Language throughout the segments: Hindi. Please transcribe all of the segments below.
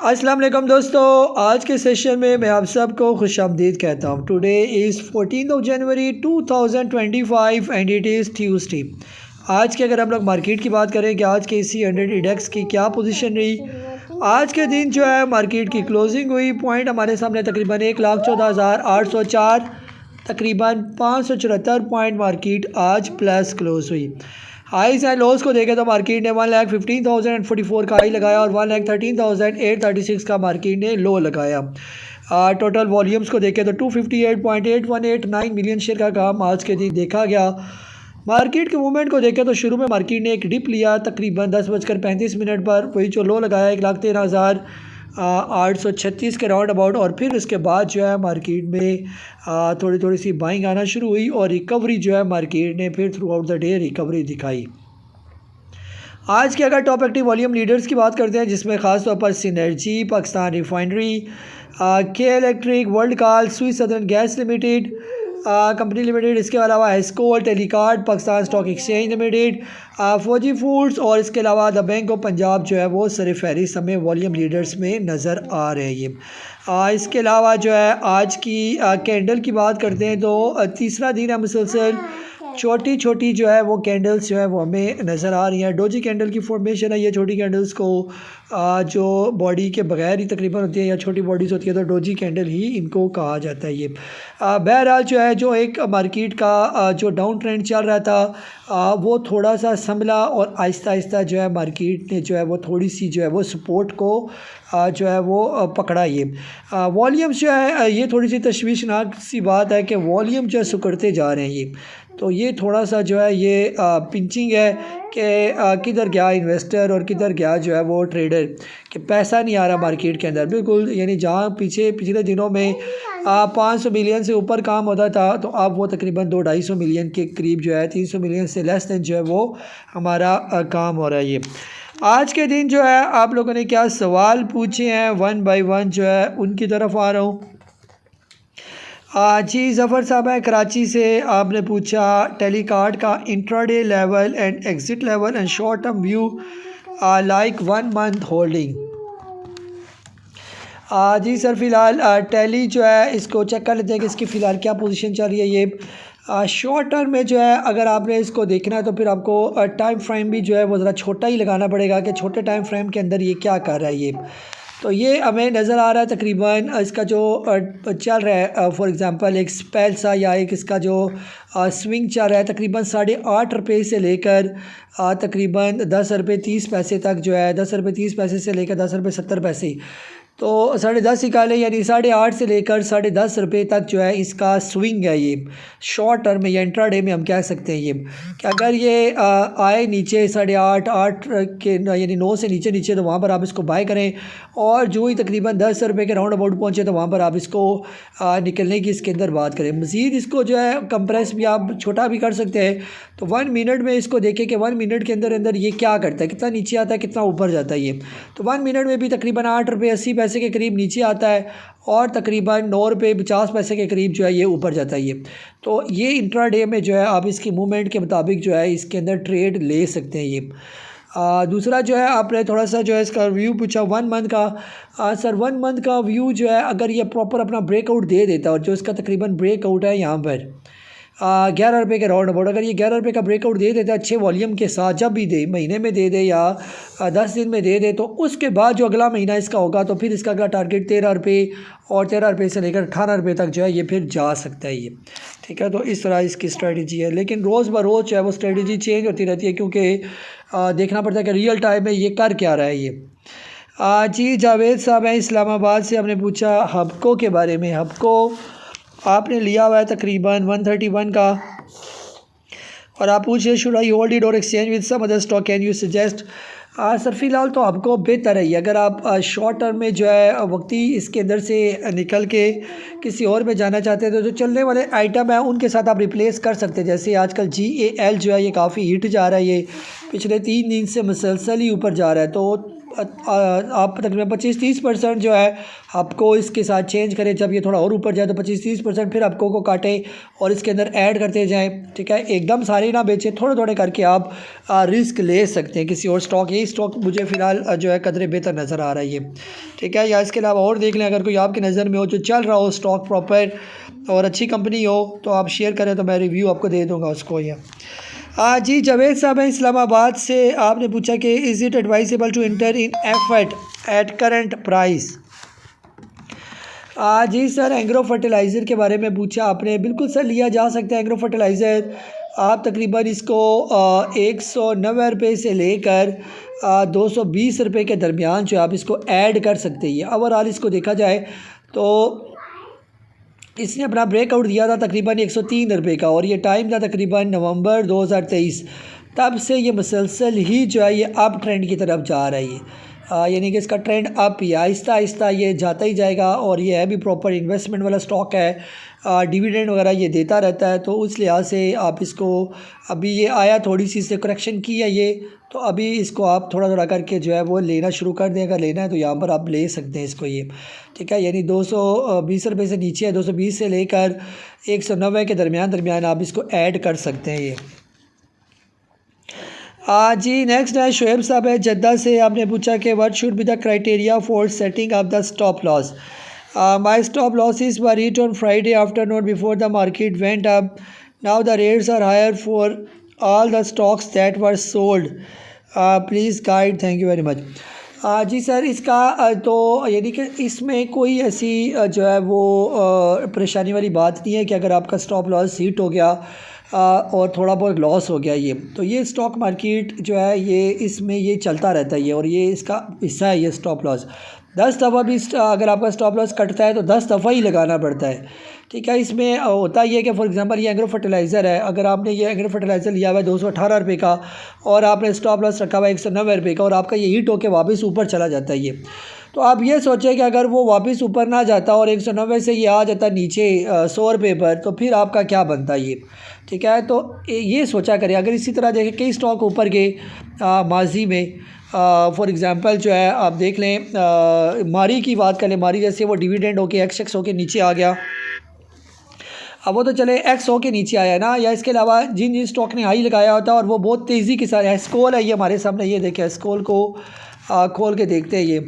अस्सलाम वालेकुम दोस्तों, आज के सेशन में मैं आप सबको खुशामदीद कहता हूँ। Today is 14 January 2025 and it is Tuesday. आज के अगर हम लोग मार्केट की बात करें कि आज के इसी 100 इंडेक्स की क्या पोजीशन रही। आज के दिन जो है मार्केट की क्लोजिंग हुई, पॉइंट हमारे सामने तकरीबन 1,14,804, तकरीबन 574 पॉइंट मार्केट आज प्लस क्लोज हुई। हाईज एंड लोज को देखें तो मार्केट ने 1,15,044 का हाई लगाया और 1,13,836 का मार्केट ने लो लगाया। टोटल वॉल्यूम्स को देखें तो 258.8189 मिलियन शेयर का काम आज के दिन देखा गया। मार्केट के मूवमेंट को देखें तो शुरू में मार्केट ने एक डिप लिया तकरीबन 10:35 पर, वही जो लो लगाया 1,13,836 के राउंड अबाउट, और फिर उसके बाद जो है मार्केट में थोड़ी सी बाइंग आना शुरू हुई और रिकवरी जो है मार्केट ने फिर through out the day recovery दिखाई। आज के अगर टॉप एक्टिव वॉल्यूम लीडर्स की बात करते हैं, जिसमें ख़ास तौर पर synergy, Pakistan refinery, K electric, world call, Swiss southern gas limited company limited, इसके अलावा एस्कोल, telecard, Pakistan stock exchange limited, Fauji foods और इसके अलावा द बैंक ऑफ पंजाब जो है वो सर फहरिस्त हमें वॉल्यूम लीडर्स में नज़र आ रहे हैं ये। इसके अलावा जो है आज की कैंडल की बात करते हैं तो तीसरा दिन है मुसलसल छोटी छोटी जो है वो कैंडल्स जो है वो हमें नज़र आ रही हैं। डोजी कैंडल की फॉर्मेशन है, ये छोटी कैंडल्स को जो बॉडी के बगैर ही तकरीबन होती है या छोटी बॉडीज़ होती है तो डोजी कैंडल ही इनको कहा जाता है ये। बहरहाल जो है जो एक मार्केट का जो डाउन ट्रेंड चल रहा था वो थोड़ा सा संभला और आहिस्ता आहिस्ता जो है मार्केट ने जो है वो थोड़ी सी जो है वो सपोर्ट को जो है वो पकड़ा ये। वॉल्यूम्स जो है ये थोड़ी सी तशवीशनाक सी बात है कि वॉल्यूम जो है सुकड़ते जा रहे हैं ये, तो ये थोड़ा सा जो है ये पिंचिंग है कि किधर गया इन्वेस्टर और किधर गया जो है वो ट्रेडर, कि पैसा नहीं आ रहा मार्केट के अंदर बिल्कुल। यानी जहाँ पिछले दिनों में 500 मिलियन से ऊपर काम होता था तो अब वो तकरीबन 200-250 मिलियन के करीब जो है 300 मिलियन से लेस देन जो है वो हमारा काम हो रहा है ये। आज के दिन जो है आप लोगों ने क्या सवाल पूछे हैं, वन बाय वन जो है उनकी तरफ आ रहा हूँ। जी ज़फ़र साहब है कराची से, आपने पूछा टेलीकार्ड का intraday level and exit level and short term view like 1 month holding. जी सर, फ़िलहाल टेली जो है इसको चेक कर लेते हैं कि इसकी फ़िलहाल क्या पोजीशन चल रही है ये। शॉर्ट टर्म में जो है अगर आपने इसको देखना है तो फिर आपको टाइम फ्रेम भी जो है वो ज़रा छोटा ही लगाना पड़ेगा कि छोटे टाइम फ्रेम के अंदर ये क्या कर रहा है ये। तो ये हमें नज़र आ रहा है तकरीबन इसका जो चल रहा है फॉर एग्ज़ाम्पल एक स्पेल सा या एक इसका जो स्विंग चल रहा है तकरीबन 8.5 रुपये से लेकर तकरीबन 10 रुपये 30 पैसे तक जो है, 10 रुपये 30 पैसे से लेकर 10 रुपये 70 पैसे, तो 10.5 निकाले यानी 8.5 से लेकर 10.5 रुपये तक जो है इसका स्विंग है ये। शॉर्ट टर्म में या इंट्राडे में हम कह सकते हैं ये कि अगर ये आए नीचे 8.5 के यानी 9 से नीचे तो वहाँ पर आप इसको बाय करें, और जो ही तकरीबन 10 रुपये के राउंड अबाउट पहुँचे तो वहाँ पर आप इसको निकलने की इसके अंदर बात करें। मज़ीद इसको जो है कंप्रेस भी आप छोटा भी कर सकते हैं, तो 1 मिनट में इसको देखें कि 1 मिनट के अंदर ये क्या करता है, कितना नीचे आता है कितना ऊपर जाता है ये। तो 1 मिनट में भी तकरीबन 8 रुपये 80 पैसे के करीब नीचे आता है और तकरीबन 9 रुपये 50 पैसे के करीब जो है ये ऊपर जाता है ये। तो ये इंट्राडे में जो है आप इसकी मूवमेंट के मुताबिक जो है इसके अंदर ट्रेड ले सकते हैं ये। दूसरा जो है आपने थोड़ा सा जो है इसका व्यू पूछा 1 मंथ का। सर 1 मंथ का व्यू जो है अगर ये प्रॉपर अपना ब्रेकआउट दे देता है, और जो इसका तकरीबन ब्रेकआउट है यहाँ पर 11 रुपये के राउंड अबाउट, अगर ये 11 रुपये का ब्रेकआउट दे देता है अच्छे वॉल्यूम के साथ, जब भी दे, महीने में दे दे या 10 दिन में दे दे, तो उसके बाद जो अगला महीना इसका होगा तो फिर इसका अगला टारगेट 13 रुपये और 13 रुपये से लेकर 18 रुपये तक जो है ये फिर जा सकता है ये। ठीक है, तो इस तरह इसकी स्ट्रेटजी है, लेकिन रोज़ ब रोज़ जो है वो स्ट्रेटजी चेंज होती रहती है क्योंकि देखना पड़ता है कि रियल टाइम में ये कर क्या रहा है ये। जी जावेद साहब हैं इस्लामाबाद से, हमने पूछा हबको के बारे में। हबको आपने लिया हुआ है तकरीबन 131 का, और आप पूछे शुड आई होल्ड इट और exchange with some other stock, can you suggest. Sir फ़िलहाल तो आपको बेहतर है अगर आप शॉर्ट टर्म में जो है वक्ती इसके अंदर से निकल के किसी और में जाना चाहते हैं तो जो चलने वाले आइटम हैं उनके साथ आप रिप्लेस कर सकते हैं। जैसे आजकल GAL जो है ये काफ़ी हिट जा रहा है, ये पिछले 3 दिन से मुसलसल ही ऊपर जा रहा है, तो आप तकरीबन 25-30% जो है आपको इसके साथ चेंज करें। जब ये थोड़ा और ऊपर जाए तो 25-30% फिर आपको को काटें और इसके अंदर ऐड करते जाएं। ठीक है, एकदम सारे ना बेचें, थोड़े थोड़े करके आप रिस्क ले सकते हैं। किसी और स्टॉक यही स्टॉक मुझे फ़िलहाल जो है कदरे बेहतर नज़र आ रही है, ठीक है। या इसके अलावा और देख लें, अगर कोई आपकी नज़र में हो जो चल रहा हो स्टॉक प्रॉपर और अच्छी कंपनी हो तो आप शेयर करें तो मैं रिव्यू आपको दे दूँगा उसको। या जी जावेद साहब हैं इस्लामाबाद से, आपने पूछा कि is it advisable to enter in effort at current price. जी सर, एग्रो फर्टिलाइज़र के बारे में पूछा आपने, बिल्कुल सर लिया जा सकता है एग्रो फर्टिलाइज़र। आप तकरीबन इसको 190 रुपये से लेकर 220 रुपये के दरमियान जो आप इसको ऐड कर सकते हैं। ओवरऑल इसको देखा जाए तो इसने अपना ब्रेकआउट दिया था तकरीबन 103 रुपये का, और ये टाइम था तकरीबन नवंबर 2023। तब से ये मुसलसल ही जो है ये अप ट्रेंड की तरफ जा रही है, यानी कि इसका ट्रेंड अप ही आहिस्ता आहिस्ता ये जाता ही जाएगा। और ये है भी प्रॉपर इन्वेस्टमेंट वाला स्टॉक है, डिविडेंड वगैरह ये देता रहता है, तो उस लिहाज से आप इसको, अभी ये आया थोड़ी सी इससे करेक्शन की है ये, तो अभी इसको आप थोड़ा थोड़ा करके जो है वो लेना शुरू कर दें। अगर लेना है तो यहाँ पर आप ले सकते हैं इसको, ये ठीक है। यानी 220 रुपये से नीचे है, 220 से लेकर 190 के दरमियान आप इसको ऐड कर सकते हैं ये। जी नेक्स्ट है शुएब साहब है जद्दा से, आपने पूछा कि what should be the criteria for setting up the stop loss. My stop losses were hit on Friday afternoon before the market went up, now the rates are higher for all the stocks that were sold, please guide, thank you very much. जी सर, इसका तो यानी कि इसमें कोई ऐसी जो है वो परेशानी वाली बात नहीं है कि अगर आपका स्टॉप लॉस हिट हो गया और थोड़ा बहुत लॉस हो गया ये, तो ये स्टॉक मार्केट जो है ये इसमें ये चलता रहता है ये, और ये इसका हिस्सा है ये स्टॉप लॉस। 10 दफ़ा भी अगर आपका स्टॉप लॉस कटता है तो 10 दफ़ा ही लगाना पड़ता है, ठीक है। इसमें होता ही है कि फॉर एग्जांपल ये एग्रो फर्टिलाइज़र है, अगर आपने ये एग्रो फर्टिलाइज़र लिया हुआ है 218 रुपये का और आपने स्टॉप लॉस रखा हुआ है 190 रुपये का, और आपका ये हिट होकर वापस ऊपर चला जाता है ये, तो आप ये सोचें कि अगर वो वापस ऊपर ना जाता और 190 से ये आ जाता नीचे 100 रुपये पर, तो फिर आपका क्या बनता ये, ठीक है। तो ये सोचा करें। अगर इसी तरह देखें कई स्टॉक ऊपर गए माजी में, फॉर एग्ज़ाम्पल जो है आप देख लें मारी की बात कर लें, मारी जैसे वो डिविडेंड होके एक्स होके नीचे आ गया, अब वो तो चले एक्स हो के नीचे आया ना, या इसके अलावा जिन जिन स्टॉक ने हाई लगाया होता है और वो बहुत तेज़ी के साथ, एस्कोल है ये हमारे सामने, ये देखें एस्कोल को खोल के देखते हैं, ये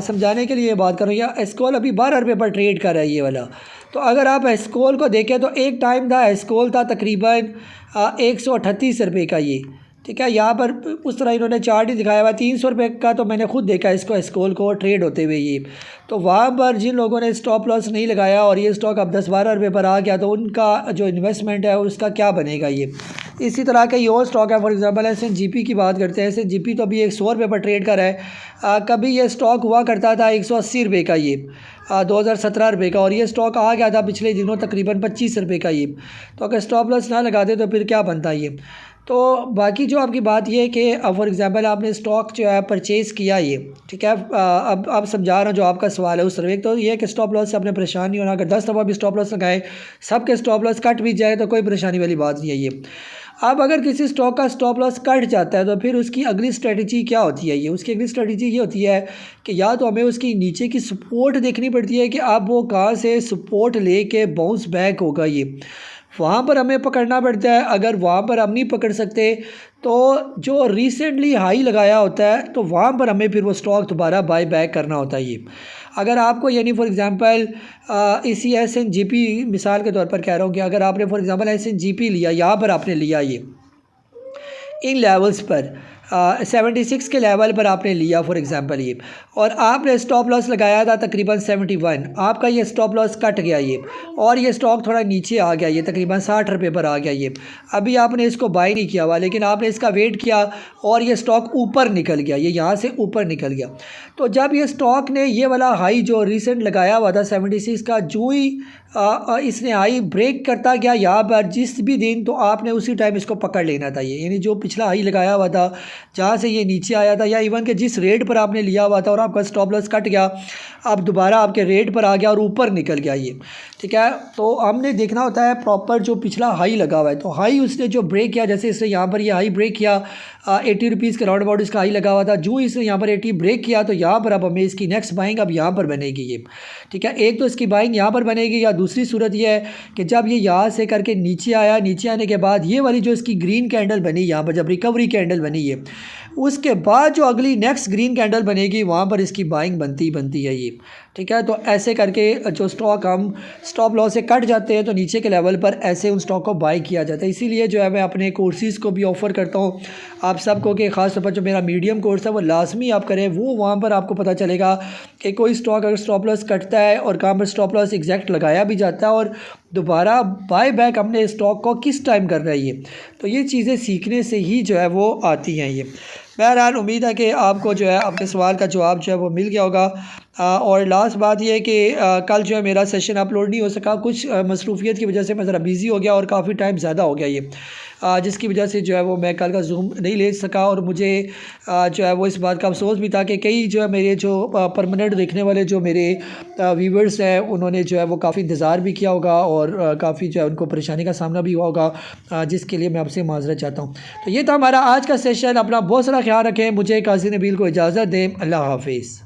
समझाने के लिए बात कर रही है। एस्कोल अभी 12 रुपये पर ट्रेड कर रहा है ये वाला, तो अगर आप एस्कोल को देखें तो एक टाइम था एस्कोल था तकरीबन 138 रुपये का ये, ठीक है। यहाँ पर उस तरह इन्होंने चार्ट ही दिखाया हुआ 300 रुपये का, तो मैंने खुद देखा इसको एस्कोल को ट्रेड होते हुए ये, तो वहाँ पर जिन लोगों ने स्टॉप लॉस नहीं लगाया और ये स्टॉक अब 10-12 रुपये पर आ गया, तो उनका जो इन्वेस्टमेंट है उसका क्या बनेगा ये। इसी तरह का ये और स्टॉक है, फॉर एग्जांपल SNGP की बात करते हैं, SNGP तो अभी 100 रुपये पर ट्रेड कर रहा है, कभी ये स्टॉक हुआ करता था 180 रुपये का ये 2017 रुपये का, और ये स्टॉक आ गया था पिछले दिनों तकरीबन 25 रुपये का ये, तो अगर स्टॉप लॉस ना लगाते तो फिर क्या बनता ये। तो बाकी जो आपकी बात ये है कि फॉर एग्जांपल आपने स्टॉक जो है परचेज़ किया ये, ठीक है। अब आप समझा रहा हूँ जो आपका सवाल है उस तरह, तो ये है कि स्टॉप लॉस से आपने परेशान नहीं होना। अगर 10 दफ़ा भी स्टॉप लॉस लगाए, सबके स्टॉप लॉस कट भी जाए तो कोई परेशानी वाली बात नहीं है ये। अब अगर किसी स्टॉक का स्टॉप लॉस कट जाता है तो फिर उसकी अगली स्ट्रेटजी क्या होती है ये, उसकी अगली स्ट्रेटजी ये होती है कि या तो हमें उसकी नीचे की सपोर्ट देखनी पड़ती है कि अब वो कहाँ से सपोर्ट ले के बाउंस बैक होगा ये, वहाँ पर हमें पकड़ना पड़ता है। अगर वहाँ पर हम नहीं पकड़ सकते तो जो रिसेंटली हाई लगाया होता है तो वहाँ पर हमें फिर वो स्टॉक दोबारा बाय बैक करना होता है ये। अगर आपको यानी फॉर एग्जांपल इसी SNGP मिसाल के तौर पर कह रहा हूँ कि अगर आपने फॉर एग्जांपल SNGP लिया, यहाँ पर आपने लिया ये इन लेवल्स पर 76 के लेवल पर आपने लिया फॉर एग्जांपल ये, और आपने स्टॉप लॉस लगाया था तकरीबन 71, आपका ये स्टॉप लॉस कट गया ये और ये स्टॉक थोड़ा नीचे आ गया, ये तकरीबन 60 रुपये पर आ गया ये। अभी आपने इसको बाय नहीं किया हुआ, लेकिन आपने इसका वेट किया और ये स्टॉक ऊपर निकल गया, ये यहाँ से ऊपर निकल गया। तो जब ये स्टॉक ने ये वाला हाई जो रिसेंट लगाया हुआ था 76 का, जो ही इसने हाई ब्रेक करता गया यहाँ पर जिस भी दिन, तो आपने उसी टाइम इसको पकड़ लेना था ये, यानी जो पिछला हाई लगाया हुआ था जहाँ से ये नीचे आया था, या इवन के जिस रेट पर आपने लिया हुआ था और आपका स्टॉप लॉस कट गया, अब दोबारा आपके रेट पर आ गया और ऊपर निकल गया ये, ठीक है। तो हमने देखना होता है प्रॉपर जो पिछला हाई लगा हुआ है, तो हाई उसने जो ब्रेक किया, जैसे इसने यहाँ पर ये हाई ब्रेक किया 80 रुपीज़ के राउंड अबाउट इसका हाई लगा हुआ था, जो इसने यहाँ पर 80 ब्रेक किया तो यहाँ पर अब हमें इसकी नेक्स्ट बाइंग अब यहाँ पर बनेगी ये, ठीक है। एक तो इसकी बाइंग यहाँ पर बनेगी, या दूसरी सूरत ये है कि जब ये यहाँ से करके नीचे आया, नीचे आने के बाद ये वाली जो इसकी ग्रीन कैंडल बनी यहाँ पर, जब रिकवरी कैंडल बनी है, उसके बाद जो अगली नेक्स्ट ग्रीन कैंडल बनेगी वहाँ पर इसकी बाइंग बनती है ये, ठीक है। तो ऐसे करके जो स्टॉक हम स्टॉप लॉस से कट जाते हैं तो नीचे के लेवल पर ऐसे उन स्टॉक को बाई किया जाता है। इसीलिए जो है मैं अपने कोर्सेज़ को भी ऑफ़र करता हूँ आप सबको कि ख़ास तौर पर जो मेरा मीडियम कोर्स है वो लाजमी आप करें। वो वहाँ पर आपको पता चलेगा कि कोई स्टॉक अगर स्टॉप लॉस कटता है और कहाँ पर स्टॉप लॉस एग्जैक्ट लगाया भी जाता है और दोबारा बाय बैक अपने स्टॉक को किस टाइम करना है ये, तो ये चीज़ें सीखने से ही जो है वो आती हैं ये। बहरहाल उम्मीद है कि आपको जो है आपके सवाल का जवाब जो है वो मिल गया होगा। और लास्ट बात ये है कि कल जो है मेरा सेशन अपलोड नहीं हो सका, कुछ मसरूफियत की वजह से मैं ज़रा बिज़ी हो गया और काफ़ी टाइम ज़्यादा हो गया ये, जिसकी वजह से जो है वो मैं कल का जूम नहीं ले सका। और मुझे जो है वो इस बात का अफसोस भी था कि कई जो है मेरे जो परमानेंट देखने वाले जो मेरे व्यूवर्स हैं उन्होंने जो है वो काफ़ी इंतज़ार भी किया होगा और काफ़ी जो है उनको परेशानी का सामना भी हुआ होगा, जिसके लिए मैं आपसे माज़रत चाहता हूँ। तो ये था हमारा आज का सेशन। अपना बहुत सारा ख्याल रखें। मुझे काजी नबील को इजाज़त दें। अल्लाह हाफिज़।